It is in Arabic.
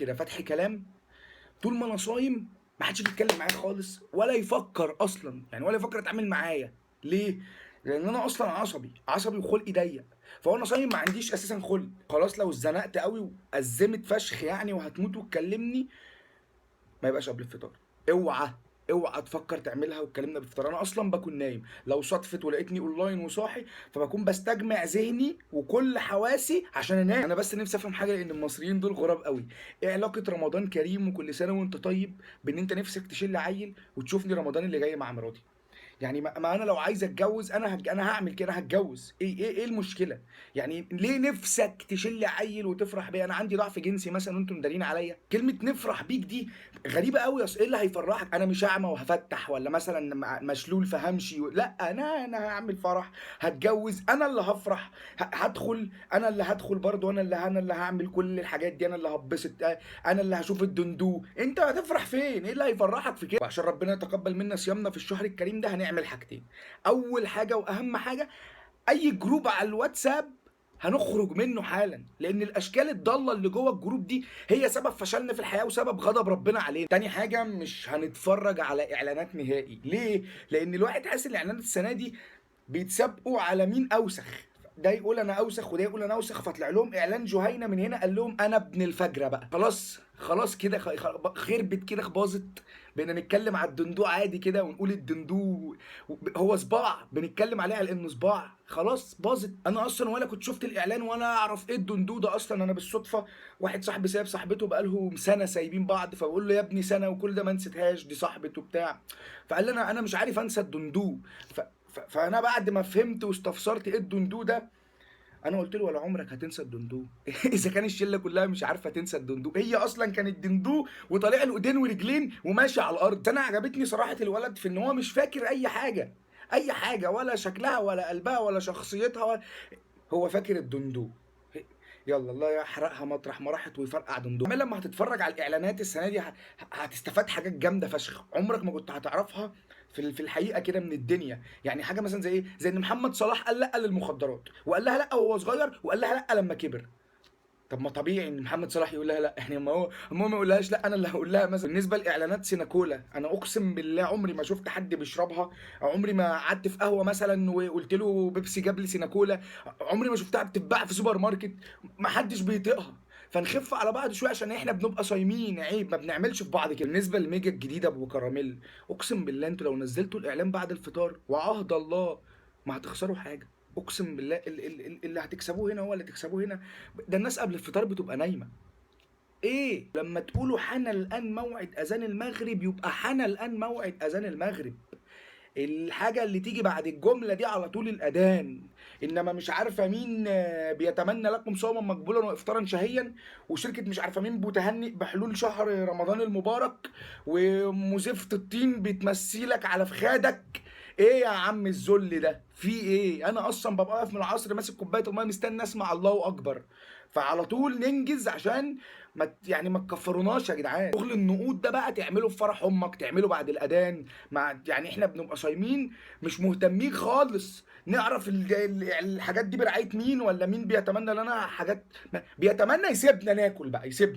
كده فتح كلام. طول ما انا صايم ما حدش بيتكلم معايا خالص ولا يفكر اصلا، يعني ولا يفكر يتعامل معايا. ليه؟ لان انا اصلا عصبي وخلقي ضيق. فانا صايم ما عنديش اساسا خلق. خلاص لو اتزنقت قوي وازمت فشخ يعني وهتموت وتكلمني، ما يبقاش قبل الفطار. اوعى اوعى تفكر تعملها وتكلمنا بالفطار. انا اصلا بكون نايم، لو صدفت ولقيتني اونلاين وصاحي فبكون بستجمع ذهني وكل حواسي عشان انام. انا بس نفسي افهم حاجه، لان المصريين دول غراب قوي. ايه علاقه رمضان كريم وكل سنه وانت طيب بان انت نفسك تشيل عيل وتشوفني رمضان اللي جاي مع مراتي؟ يعني ما انا لو عايز اتجوز انا هعمل كده، هتجوز. ايه المشكله؟ يعني ليه نفسك تشيل عيل وتفرح بيه؟ انا عندي ضعف جنسي مثلا وانتم مدارين عليا؟ كلمه نفرح بيك دي غريبه قوي. اصل ايه اللي هيفرحك؟ انا مش اعمى وهفتح، ولا مثلا مشلول فهمشي لا، انا هعمل فرح، هتجوز، انا اللي هفرح، هدخل، انا اللي هدخل برضه، انا اللي هعمل كل الحاجات دي، انا اللي هتبسط، انا اللي هشوف الدندو. انت هتفرح فين؟ ايه اللي هيفرحك في كده؟ وعشان ربنا يتقبل منا صيامنا في الشهر الكريم ده هنعمل حاجتين. اول حاجه واهم حاجه، اي جروب على الواتساب هنخرج منه حالا، لان الاشكال الضاله اللي جوه الجروب دي هي سبب فشلنا في الحياه وسبب غضب ربنا علينا. تاني حاجه، مش هنتفرج على اعلانات نهائي. ليه؟ لان الواحد حاسس ان الاعلانات السنه دي بيتسابقوا على مين اوسخ. ده يقول انا اوسخ وده يقول انا اوسخ، فطلع لهم اعلان جهينه من هنا قال لهم انا ابن الفجره بقى. خلاص كده خربت كده، باظت. بقينا نتكلم على الدندو عادي كده ونقول الدندو هو صباع، بنتكلم عليه على انه صباع. خلاص باظت. انا اصلا ولا كنت شفت الاعلان ولا اعرف ايه الدندو ده اصلا. انا بالصدفه واحد صاحبي سايب صاحبته بقالهم سنه سايبين بعض، فبقول له يا ابني سنه وكل ده ما نسيتهاش، دي صاحبته بتاع. فقال لي انا مش عارف انسى الدندو. فانا بعد ما فهمت واستفسرت ايه الدندو ده، انا قلت له ولا عمرك هتنسى الدندو. اذا كان الشله كلها مش عارفه تنسى الدندو، هي اصلا كانت دندو وطالع له ايدين ورجلين وماشي على الارض. انا عجبتني صراحه الولد في ان هو مش فاكر اي حاجه، اي حاجه، ولا شكلها ولا قلبها ولا شخصيتها هو فاكر الدندو. يلا الله يحرقها مطرح ما راحت ويفرقع دندو. كمان لما هتتفرج على الاعلانات السنه دي هتستفاد حاجات جامده فشخ عمرك ما كنت هتعرفها في الحقيقه كده من الدنيا. يعني حاجه مثلا زي ايه؟ زي ان محمد صلاح قال لا للمخدرات، وقال لها لا وهو صغير، وقال لها لا لما كبر. طب ما طبيعي ان محمد صلاح يقول لها لا، يعني ما هو ما يقولهاش لا، انا اللي هقول لها. مثلا بالنسبه لاعلانات سيناكولا، انا اقسم بالله عمري ما شفت حد بيشربها. عمري ما قعدت في قهوه مثلا وقلت له بيبسي جاب لي سيناكولا. عمري ما شفتها بتتباع في سوبر ماركت. ما حدش بيطيقها. فنخف على بعض شويه عشان احنا بنبقى صايمين، عيب ما بنعملش في بعض كده. بالنسبه للميجا الجديده ابو كراميل، اقسم بالله انتوا لو نزلتوا الاعلان بعد الفطار وعهد الله ما هتخسروا حاجه. اقسم بالله اللي هتكسبوه هنا هو اللي تكسبوه هنا. ده الناس قبل الفطار بتبقى نايمه. ايه لما تقولوا حان الان موعد اذان المغرب يبقى حان الان موعد اذان المغرب. الحاجة اللي تيجي بعد الجملة دي على طول الأذان. إنما مش عارفة مين بيتمنى لكم صوما مقبولا وإفطارا شهيا، وشركة مش عارفة مين بتهنئ بحلول شهر رمضان المبارك، ومزفت الطين بتمثيلك على فخادك. ايه يا عم الذل ده؟ في ايه؟ انا اصلا ببقى واقف من العصر ماسك كوبايه الميه مستني اسمع الله اكبر. فعلى طول ننجز عشان يعني ما تكفروناش يا جدعان. شغل النقود ده بقى تعمله في فرح امك، تعمله بعد الاذان. يعني احنا بنبقى صايمين مش مهتمين خالص نعرف الحاجات دي برعايه مين، ولا مين بيتمنى لنا حاجات. بيتمنى يسيبنا ناكل بقى، يسيبنا.